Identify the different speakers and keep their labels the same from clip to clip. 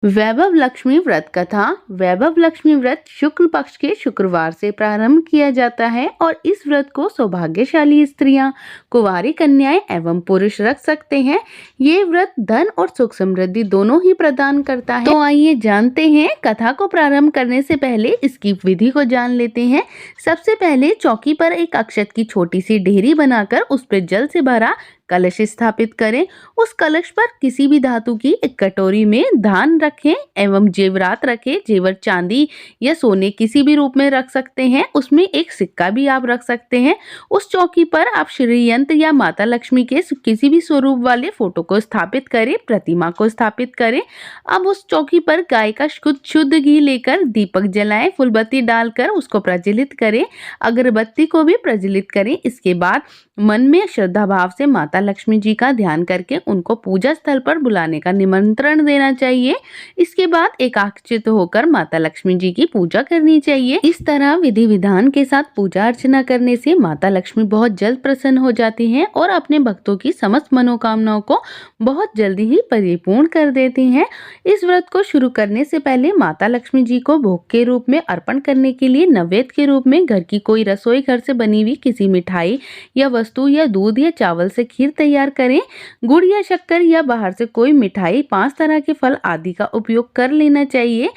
Speaker 1: वैभव लक्ष्मी व्रत कथा। वैभव लक्ष्मी व्रत शुक्ल पक्ष के शुक्रवार से प्रारंभ किया जाता है और इस व्रत को सौभाग्यशाली स्त्रियां, कुंवारी कन्याएं एवं पुरुष रख सकते हैं। ये व्रत धन और सुख समृद्धि दोनों ही प्रदान करता है। तो आइए जानते हैं। कथा को प्रारंभ करने से पहले इसकी विधि को जान लेते हैं। सबसे पहले चौकी पर एक अक्षत की छोटी सी ढेरी बनाकर उस पर जल से भरा कलश स्थापित करें। उस कलश पर किसी भी धातु की एक कटोरी में धान रखें एवं जेवरात रखें। जेवर चांदी या सोने किसी भी रूप में रख सकते हैं। उसमें एक सिक्का भी आप रख सकते हैं। उस चौकी पर आप श्री यंत्र या माता लक्ष्मी के किसी भी स्वरूप वाले फोटो को स्थापित करें, प्रतिमा को स्थापित करें। अब उस चौकी पर गाय का शुद्ध घी लेकर दीपक जलाएं, फुलबत्ती डालकर उसको प्रज्वलित करें, अगरबत्ती को भी प्रज्वलित करें। इसके बाद मन में श्रद्धा भाव से माता लक्ष्मी जी का ध्यान करके उनको पूजा स्थल पर बुलाने का निमंत्रण देना चाहिए। इसके बाद एकाग्रचित्त होकर माता लक्ष्मी जी की पूजा करनी चाहिए। इस तरह विधि विधान के साथ पूजा अर्चना करने से माता लक्ष्मी बहुत जल्द प्रसन्न हो जाती हैं और अपने भक्तों की समस्त मनोकामनाओं को बहुत जल्दी ही परिपूर्ण कर देती हैं। इस व्रत को शुरू करने से पहले माता लक्ष्मी जी को भोग के रूप में अर्पण करने के लिए नैवेद्य के रूप में घर की कोई रसोई घर से बनी हुई किसी मिठाई या वस्तु या दूध या चावल से खीर तैयार करें। गुड़ या शक्कर या बाहर से कोई मिठाई, 5 तरह के फल आदि का उपयोग कर लेना चाहिए।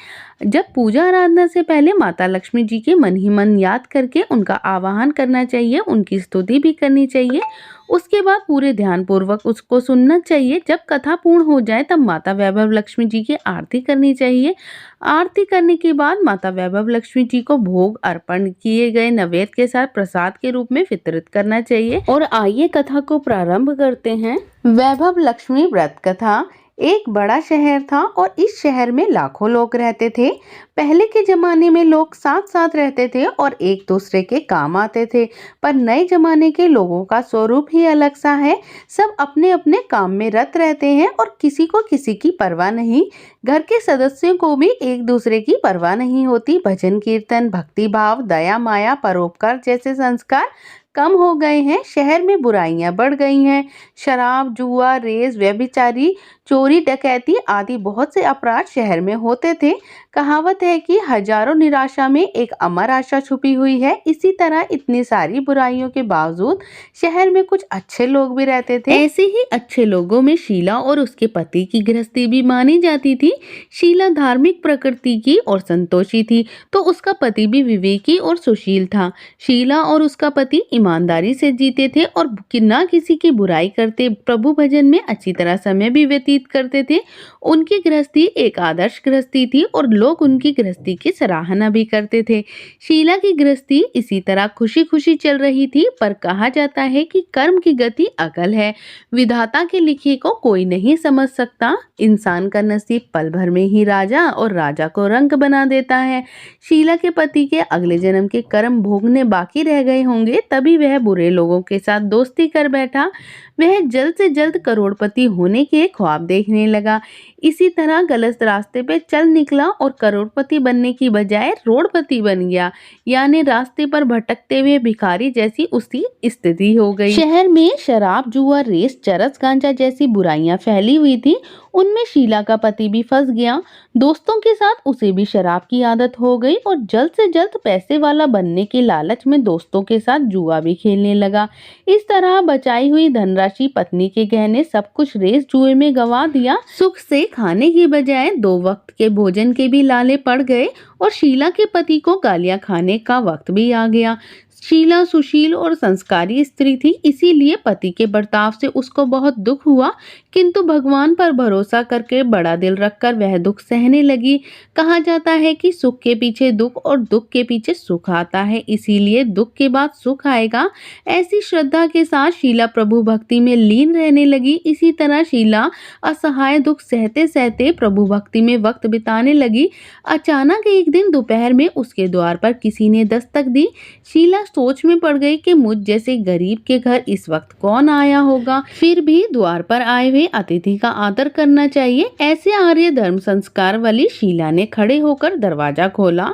Speaker 1: जब पूजा आराधना से पहले माता लक्ष्मी जी के मन ही मन याद करके उनका आवाहन करना चाहिए, उनकी स्तुति भी करनी चाहिए। उसके बाद पूरे ध्यान पूर्वक उसको सुनना चाहिए। जब कथा पूर्ण हो जाए तब माता वैभव लक्ष्मी जी की आरती करनी चाहिए। आरती करने के बाद माता वैभव लक्ष्मी जी को भोग अर्पण किए गए नैवेद्य के साथ प्रसाद के रूप में वितरित करना चाहिए। और आइए कथा को प्रारंभ करते हैं। वैभव लक्ष्मी व्रत कथा। एक बड़ा शहर था और इस शहर में लाखों लोग रहते थे। पहले के जमाने में लोग साथ साथ रहते थे और एक दूसरे के काम आते थे, पर नए जमाने के लोगों का स्वरूप ही अलग सा है। सब अपने अपने काम में रत रहते हैं और किसी को किसी की परवाह नहीं। घर के सदस्यों को भी एक दूसरे की परवाह नहीं होती। भजन कीर्तन, भक्ति भाव, दया माया, परोपकार जैसे संस्कार कम हो गए हैं। शहर में बुराइयां बढ़ गई हैं। शराब, जुआ, रेस, व्यभिचारी, चोरी, डकैती आदि बहुत से अपराध शहर में होते थे। कहावत है कि हजारों निराशा में एक अमर आशा छुपी हुई है। इसी तरह इतनी सारी बुराइयों के बावजूद शहर में कुछ अच्छे लोग भी रहते थे। ऐसे ही अच्छे लोगों में शीला और उसके पति की गृहस्थी भी मानी जाती थी। शीला धार्मिक प्रकृति की और संतोषी थी, तो उसका पति भी विवेकी और सुशील था। शीला और उसका पति ईमानदारी से जीते थे और न किसी की बुराई करते, प्रभु भजन में अच्छी तरह समय भी व्यतीत करते थे। उनकी गृहस्थी एक आदर्श गृहस्थी थी और लोग उनकी गृहस्थी की सराहना भी करते थे। शीला की गृहस्थी इसी तरह खुशी खुशी चल रही थी, पर कहा जाता है कि कर्म की गति अकल है। विधाता के लिखे को कोई नहीं समझ सकता। इंसान का नसीब पल भर में ही राजा और राजा को रंक बना देता है। शीला के पति के अगले जन्म के कर्म भोगने बाकी रह गए होंगे, तभी वह बुरे लोगों के साथ दोस्ती कर बैठा। वह जल्द से जल्द करोड़पति होने के ख्वाब देखने लगा। इसी तरह गलत रास्ते पे चल निकला और करोड़पति बनने की बजाय रोडपति बन गया, यानी रास्ते पर भटकते हुए भिखारी जैसी उसकी स्थिति हो गई। शहर में शराब, जुआ, रेस, चरस, गांजा जैसी बुराइयां फैली हुई थी। उनमें शीला का पति भी फंस गया। दोस्तों के साथ उसे भी शराब की आदत हो गई और जल्द से जल्द पैसे वाला बनने के लालच में दोस्तों के साथ जुआ भी खेलने लगा। इस तरह बचाई हुई धनराशि, पत्नी के गहने, सब कुछ रेस जुए में गंवा दिया। सुख से खाने की बजाय 2 वक्त के भोजन के भी लाले पड़ गए और शीला के पति को गालियां खाने का वक्त भी आ गया। शीला सुशील और संस्कारी स्त्री थी, इसीलिए पति के बर्ताव से उसको बहुत दुख हुआ, किंतु भगवान पर भरोसा करके बड़ा दिल रखकर वह दुख सहने लगी। कहा जाता है कि सुख के पीछे दुख और दुख के पीछे सुख आता है, इसीलिए दुख के बाद सुख आएगा। ऐसी श्रद्धा के साथ शीला प्रभु भक्ति में लीन रहने लगी। इसी तरह शीला असहाय दुख सहते सहते प्रभु भक्ति में वक्त बिताने लगी। अचानक एक दिन दोपहर में उसके द्वार पर किसी ने दस्तक दी। शीला सोच में पड़ गई कि मुझ जैसे गरीब के घर इस वक्त कौन आया होगा। फिर भी द्वार पर आए हुए अतिथि का आदर करना चाहिए। ऐसे आर्य धर्म संस्कार वाली शीला ने खड़े होकर दरवाजा खोला।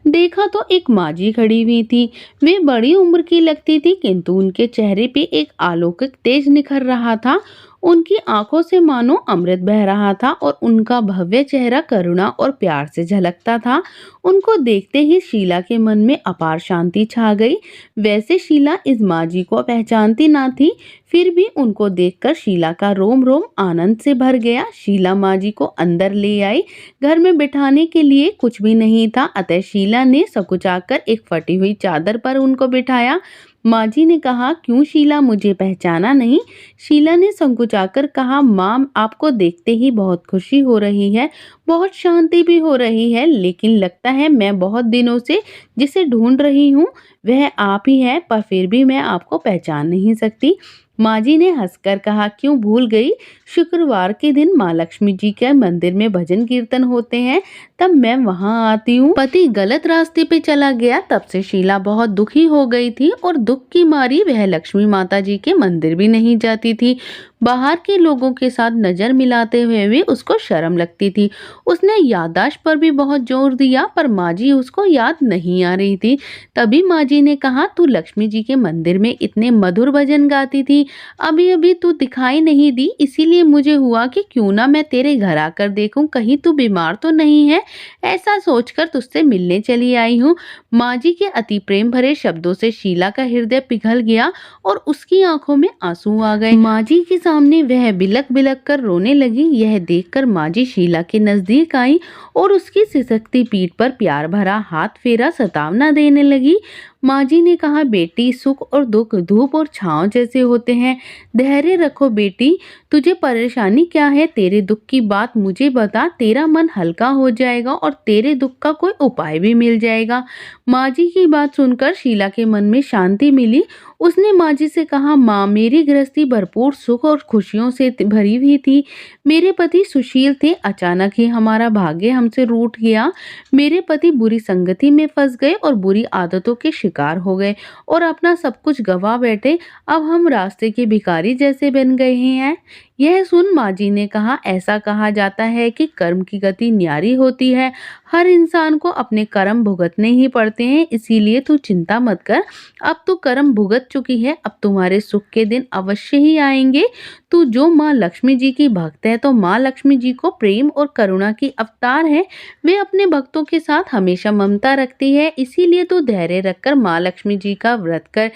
Speaker 1: देखा तो एक माजी खड़ी हुई थी। वे बड़ी उम्र की लगती थी, किंतु उनके चेहरे पे एक अलौकिक तेज निखर रहा था। उनकी आंखों से मानो अमृत बह रहा था और उनका भव्य चेहरा करुणा और प्यार से झलकता था। उनको देखते ही शीला के मन में अपार शांति छा गई। वैसे शीला इस माँ जी को पहचानती ना थी, फिर भी उनको देखकर शीला का रोम रोम आनंद से भर गया। शीला माँ जी को अंदर ले आई। घर में बिठाने के लिए कुछ भी नहीं था, अतः शीला ने सकुचाकर एक फटी हुई चादर पर उनको बिठाया। माँ जी ने कहा, क्यों शीला, मुझे पहचाना नहीं? शीला ने संकुचाकर कहा, माँ आपको देखते ही बहुत खुशी हो रही है, बहुत शांति भी हो रही है, लेकिन लगता है मैं बहुत दिनों से जिसे ढूंढ रही हूँ वह आप ही है, पर फिर भी मैं आपको पहचान नहीं सकती। माँ जी ने हंसकर कहा, क्यों भूल गई? शुक्रवार के दिन माँ लक्ष्मी जी के मंदिर में भजन कीर्तन होते हैं, तब मैं वहां आती हूँ। पति गलत रास्ते पे चला गया, तब से शीला बहुत दुखी हो गई थी और दुख की मारी वह लक्ष्मी माता जी के मंदिर भी नहीं जाती थी। बाहर के लोगों के साथ नजर मिलाते हुए भी उसको शर्म लगती थी। उसने याददाश्त पर भी बहुत जोर दिया, पर माँ जी उसको याद नहीं आ रही थी। तभी माँ जी ने कहा, तू लक्ष्मी जी के मंदिर में इतने मधुर भजन गाती थी, अभी अभी तू दिखाई नहीं दी, इसीलिए मुझे हुआ कि क्यों ना मैं तेरे घर आकर देखूं, कहीं तू बीमार तो नहीं है। ऐसा सोचकर तुझसे मिलने चली आई हूँ। माँ जी के अति प्रेम भरे शब्दों से शीला का हृदय पिघल गया और उसकी आंखों में आंसू आ गए। माँ जी के सामने वह बिलक बिलक कर रोने लगी। यह देखकर माँ जी शीला के नजदीक आई और उसकी सिसकती पीठ पर प्यार भरा हाथ फेरा सतावना देने लगी। माँ जी ने कहा, बेटी, सुख और दुख धूप और छांव जैसे होते हैं, धैर्य रखो बेटी। तुझे परेशानी क्या है? तेरे दुख की बात मुझे बता, तेरा मन हल्का हो जाएगा और तेरे दुख का कोई उपाय भी मिल जाएगा। माँ जी की बात सुनकर शीला के मन में शांति मिली। उसने माँ जी से कहा, माँ, मेरी गृहस्थी भरपूर सुख और खुशियों से भरी हुई थी। मेरे पति सुशील थे, अचानक ही हमारा भाग्य हमसे रूठ गया। मेरे पति बुरी संगति में फंस गए और बुरी आदतों के शिकार हो गए और अपना सब कुछ गवा बैठे। अब हम रास्ते के भिखारी जैसे बन गए हैं। यह सुन माँ जी ने कहा, ऐसा कहा जाता है कि कर्म की गति न्यारी होती है, हर इंसान को अपने कर्म भुगतने ही पड़ते हैं, इसीलिए तू चिंता मत कर। अब तू कर्म भुगत चुकी है, अब तुम्हारे सुख के दिन अवश्य ही आएंगे। तू जो माँ लक्ष्मी जी की भक्त है, तो माँ लक्ष्मी जी को प्रेम और करुणा की अवतार है। वे अपने भक्तों के साथ हमेशा ममता रखती है, इसीलिए तू धैर्य रखकर माँ लक्ष्मी जी का व्रत कर,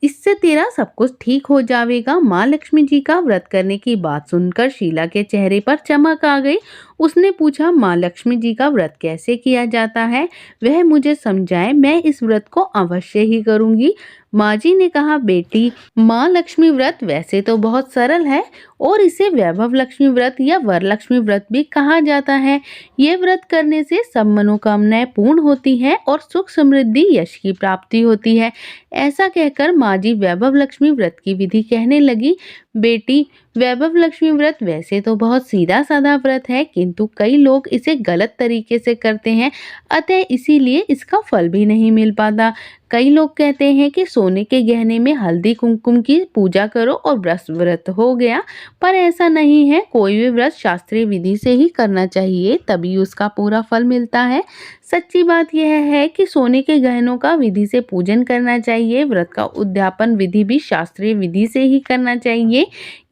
Speaker 1: इससे तेरा सब कुछ ठीक हो जाएगा। माँ लक्ष्मी जी का व्रत करने की बात सुनकर शीला के चेहरे पर चमक आ गई। उसने पूछा, माँ लक्ष्मी जी का व्रत कैसे किया जाता है? वह मुझे समझाए, मैं इस व्रत को अवश्य ही करूंगी। माँ जी ने कहा, बेटी, माँ लक्ष्मी व्रत वैसे तो बहुत सरल है और इसे वैभव लक्ष्मी व्रत या वरलक्ष्मी व्रत भी कहा जाता है। ये व्रत करने से सब मनोकामनाएं पूर्ण होती है और सुख समृद्धि यश की प्राप्ति होती है। ऐसा कहकर माँ जी वैभव लक्ष्मी व्रत की विधि कहने लगी। बेटी, वैभव लक्ष्मी व्रत वैसे तो बहुत सीधा साधा व्रत है, किंतु कई लोग इसे गलत तरीके से करते हैं, अतः इसीलिए इसका फल भी नहीं मिल पाता। कई लोग कहते हैं कि सोने के गहने में हल्दी कुमकुम की पूजा करो और व्रत हो गया, पर ऐसा नहीं है। कोई भी व्रत शास्त्रीय विधि से ही करना चाहिए, तभी उसका पूरा फल मिलता है। सच्ची बात यह है कि सोने के गहनों का विधि से पूजन करना चाहिए। व्रत का उद्यापन विधि भी शास्त्रीय विधि से ही करना चाहिए।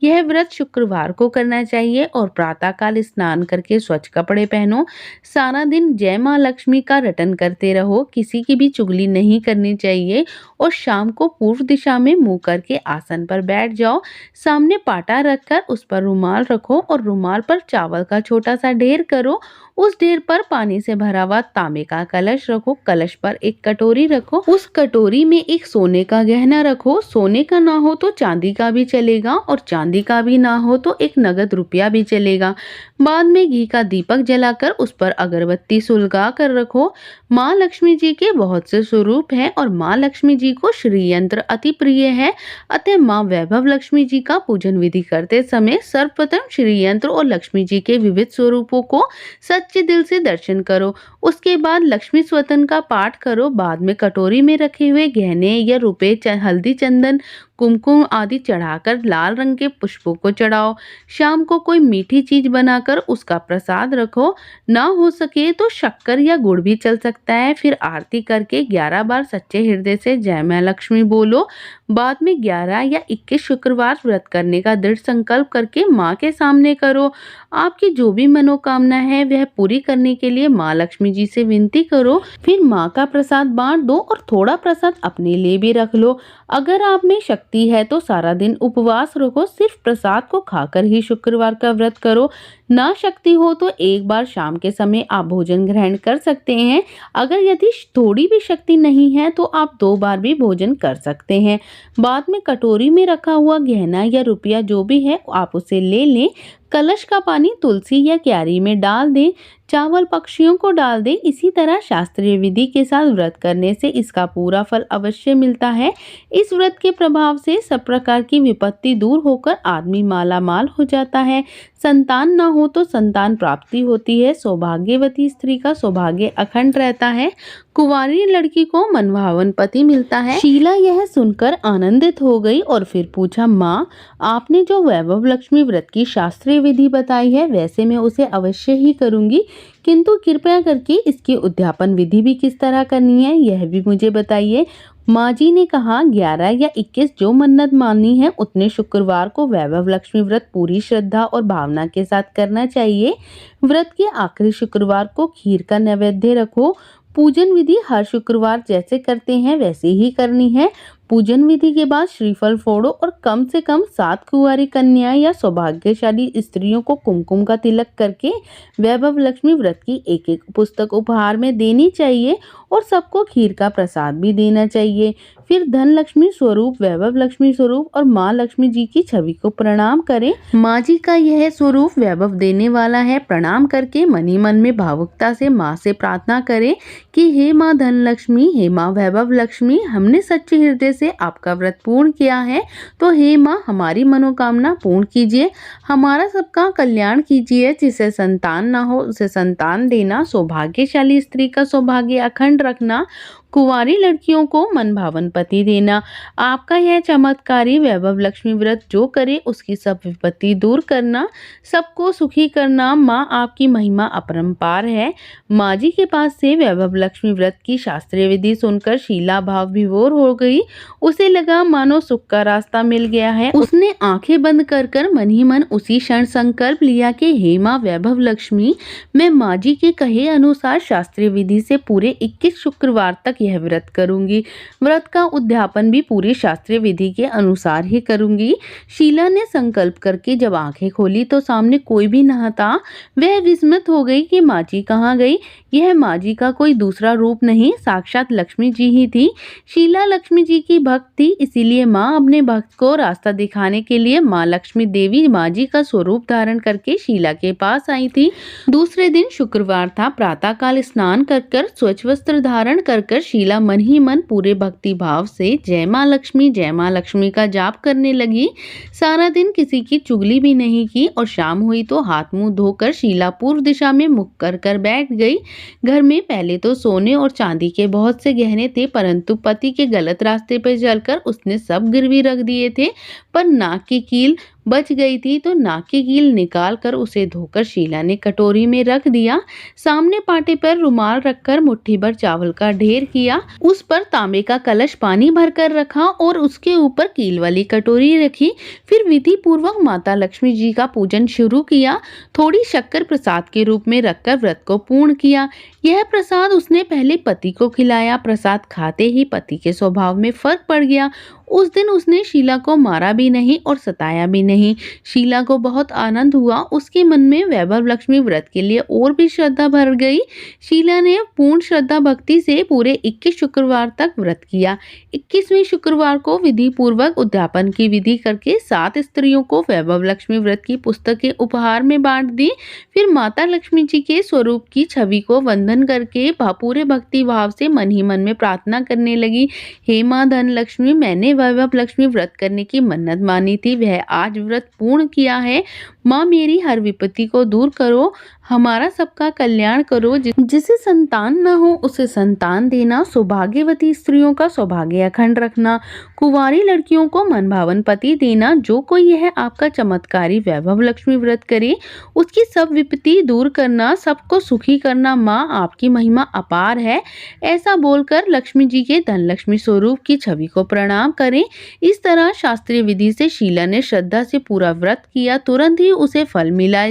Speaker 1: यह व्रत शुक्रवार को करना चाहिए और प्रातःकाल स्नान करके स्वच्छ कपड़े पहनो। सारा दिन जय माँ लक्ष्मी का रटन करते रहो, किसी की भी चुगली नहीं करनी चाहिए और शाम को पूर्व दिशा में मुंह करके आसन पर बैठ जाओ। सामने पाटा रखकर उस पर रुमाल रखो और रुमाल पर चावल का छोटा सा ढेर करो। उस ढेर पर पानी से भरा हुआ तांबे का कलश रखो। कलश पर एक कटोरी रखो, उस कटोरी में एक सोने का गहना रखो। सोने का ना हो तो चांदी का भी चलेगा और चांदी का भी ना हो तो एक नगद रुपया भी चलेगा। बाद में घी का दीपक जलाकर उस पर अगरबत्ती सुलगा कर रखो। माँ लक्ष्मी जी के बहुत से स्वरूप हैं और माँ लक्ष्मी जी को श्री यंत्र अति प्रिय है, अतः माँ वैभव लक्ष्मी जी का पूजन विधि करते समय सर्वप्रथम श्री यंत्र और लक्ष्मी जी के विविध स्वरूपों को सच्चे दिल से दर्शन करो। उसके बाद लक्ष्मी स्वतन का पाठ करो। बाद में कटोरी में रखे हुए गहने या रुपए, हल्दी, चंदन, कुमकुम आदि चढ़ाकर लाल रंग के पुष्पों को चढ़ाओ। शाम को कोई मीठी चीज बनाकर उसका प्रसाद रखो। ना हो सके तो शक्कर या गुड़ भी चल सकता है। फिर आरती करके 11 बार सच्चे हृदय से जय मां लक्ष्मी बोलो। बाद में 11 या 21 शुक्रवार व्रत करने का दृढ़ संकल्प करके माँ के सामने करो। आपकी जो भी मनोकामना है वह पूरी करने के लिए माँ लक्ष्मी जी से विनती करो। फिर माँ का प्रसाद बांट दो और थोड़ा प्रसाद अपने लिए भी रख लो। अगर आप में शक्ति है तो सारा दिन उपवास रखो, सिर्फ प्रसाद को खाकर ही शुक्रवार का व्रत करो। ना शक्ति हो तो एक बार शाम के समय आप भोजन ग्रहण कर सकते हैं। अगर यदि थोड़ी भी शक्ति नहीं है तो आप 2 बार भी भोजन कर सकते हैं। बाद में कटोरी में रखा हुआ गहना या रुपया जो भी है आप उसे ले लें। कलश का पानी तुलसी या क्यारी में डाल दें। चावल पक्षियों को डाल दें। इसी तरह शास्त्रीय विधि के साथ व्रत करने से इसका पूरा फल अवश्य मिलता है। इस व्रत के प्रभाव से सब प्रकार की विपत्ति दूर होकर आदमी माला माल हो जाता है। संतान न हो तो संतान प्राप्ति होती है। सौभाग्यवती स्त्री का सौभाग्य अखंड रहता है। कुंवारी लड़की को मनभावन पति मिलता है। शीला यह सुनकर आनंदित हो गई और फिर पूछा, माँ, आपने जो वैभव लक्ष्मी व्रत की शास्त्रीय विधि बताई है वैसे मैं उसे अवश्य ही करूंगी, किंतु कृपया करके इसकी उद्यापन विधि भी किस तरह करनी है यह भी मुझे बताइए। माँ जी ने कहा, 11 या 21 जो मन्नत मानी है उतने शुक्रवार को वैभव लक्ष्मी व्रत पूरी श्रद्धा और भावना के साथ करना चाहिए। व्रत के आखिरी शुक्रवार को खीर का नैवेद्य रखो। पूजन विधि हर शुक्रवार जैसे करते हैं वैसे ही करनी है। पूजन विधि के बाद श्रीफल फोड़ो और कम से कम 7 कुंवारी कन्या या सौभाग्यशाली स्त्रियों को कुमकुम का तिलक करके वैभव लक्ष्मी व्रत की एक पुस्तक उपहार में देनी चाहिए और सबको खीर का प्रसाद भी देना चाहिए। फिर धन लक्ष्मी स्वरूप, वैभव लक्ष्मी स्वरूप और माँ लक्ष्मी जी की छवि को प्रणाम करें। माँ जी का यह स्वरूप वैभव देने वाला है। प्रणाम करके मन ही मन में भावुकता से माँ से प्रार्थना करें कि हे माँ धन लक्ष्मी, हे माँ वैभव लक्ष्मी, हमने सच्चे हृदय से आपका व्रत पूर्ण किया है, तो हे माँ हमारी मनोकामना पूर्ण कीजिए, हमारा सबका कल्याण कीजिए। जिसे संतान ना हो उसे संतान देना, सौभाग्यशाली स्त्री का सौभाग्य अखंड रखना, कुंवारी लड़कियों को मनभावन पति देना। आपका यह चमत्कारी वैभव लक्ष्मी व्रत जो करे उसकी सब विपत्ति दूर करना, सबको सुखी करना। माँ आपकी महिमा अपरंपार है। माँ जी के पास से वैभव लक्ष्मी व्रत की शास्त्रीय विधि सुनकर शीला भाव विभोर हो गई। उसे लगा मानो सुख का रास्ता मिल गया है। उसने आंखें बंद कर मन ही मन उसी क्षण संकल्प लिया कि हे माँ वैभव लक्ष्मी, मैं माँ जी के कहे अनुसार शास्त्रीय विधि से पूरे 21 शुक्रवार तक यह व्रत करूंगी। व्रत का उद्यापन भी पूरी शास्त्रीय विधि के अनुसार ही करूंगी। शीला ने संकल्प करके जब आंखें खोली तो सामने कोई भी न था। वह विस्मित हो गई कि माँ जी कहाँ गई। यह माँ जी का कोई दूसरा रूप नहीं, साक्षात लक्ष्मी जी ही थी। शीला लक्ष्मी जी की भक्त थी, इसीलिए माँ अपने भक्त को रास्ता दिखाने के लिए माँ लक्ष्मी देवी माँ जी का स्वरूप धारण करके शीला के पास आई थी। दूसरे दिन शुक्रवार था। प्रातःकाल स्नान कर स्वच्छ वस्त्र धारण कर शीला मन ही मन पूरे भक्ति भाव से जय माँ लक्ष्मी का जाप करने लगी। सारा दिन किसी की चुगली भी नहीं की और शाम हुई तो हाथ मुंह धोकर शीला पूर्व दिशा में मुख कर बैठ गई। घर में पहले तो सोने और चांदी के बहुत से गहने थे, परंतु पति के गलत रास्ते पर चलकर उसने सब गिरवी रख दिए थे। पर नाक की कील बच गई थी तो नाक की कील निकाल कर उसे धोकर शीला ने कटोरी में रख दिया। सामने पाटे पर रुमाल रखकर मुट्ठी भर चावल का ढेर किया, उस पर तांबे का कलश पानी भरकर रखा और उसके ऊपर कील वाली कटोरी रखी। फिर विधि पूर्वक माता लक्ष्मी जी का पूजन शुरू किया। थोड़ी शक्कर प्रसाद के रूप में रखकर व्रत को पूर्ण किया। यह प्रसाद उसने पहले पति को खिलाया। प्रसाद खाते ही पति के स्वभाव में फर्क पड़ गया। उस दिन उसने शीला को मारा भी नहीं और सताया भी नहीं। शीला को बहुत आनंद हुआ। उसके मन में वैभव लक्ष्मी व्रत के लिए और भी श्रद्धा भर गई। शीला ने पूर्ण श्रद्धा भक्ति से पूरे 21 शुक्रवार तक व्रत किया। 21वें शुक्रवार को विधि पूर्वक उद्यापन की विधि करके 7 स्त्रियों को वैभव लक्ष्मी व्रत की पुस्तकें उपहार में बांट दी। फिर माता लक्ष्मी जी के स्वरूप की छवि को वंदन करके पूरे भक्ति भाव से मन ही मन में प्रार्थना करने लगी, हे माँ धन लक्ष्मी, मैंने वैभव लक्ष्मी व्रत करने की मन्नत मानी थी, वह आज व्रत पूर्ण किया है। माँ मेरी हर विपत्ति को दूर करो, हमारा सबका कल्याण करो। जिसे संतान न हो उसे संतान देना, सौभाग्यवती स्त्रियों का सौभाग्य अखंड रखना, कुंवारी लड़कियों को मनभावन पति देना। जो कोई यह आपका चमत्कारी वैभव लक्ष्मी व्रत करे उसकी सब विपत्ति दूर करना, सबको सुखी करना। माँ आपकी महिमा अपार है। ऐसा बोलकर लक्ष्मी जी के धन लक्ष्मी स्वरूप की छवि को प्रणाम करें। इस तरह शास्त्रीय विधि से शीला ने श्रद्धा से पूरा व्रत किया। तुरंत ही उसे फल मिला।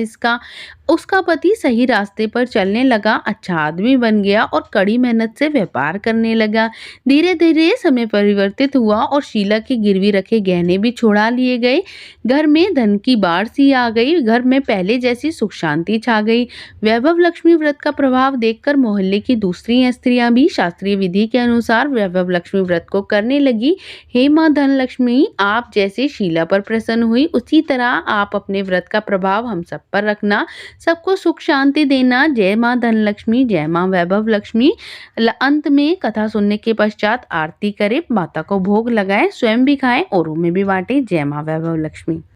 Speaker 1: उसका पति सही रास्ते पर चलने लगा, अच्छा आदमी बन गया और कड़ी मेहनत से व्यापार करने लगा। धीरे धीरे समय परिवर्तित हुआ और शीला के गिरवी रखे गहने भी छुड़ा लिए गए। घर में धन की बाढ़ सी आ गई। घर में पहले जैसी सुख शांति छा गई। वैभव लक्ष्मी व्रत का प्रभाव देखकर मोहल्ले की दूसरी स्त्रियां भी शास्त्रीय विधि के अनुसार वैभव लक्ष्मी व्रत को करने लगी। हे माँ धन लक्ष्मी, आप जैसे शीला पर प्रसन्न हुई उसी तरह आप अपने व्रत का प्रभाव हम सब पर रखना, सबको सुख शांति देना। जय माँ धन लक्ष्मी, जय माँ वैभव लक्ष्मी। अंत में कथा सुनने के पश्चात आरती करें, माता को भोग लगाएं, स्वयं भी खाएं, औरों में भी बांटें। जय माँ वैभव लक्ष्मी।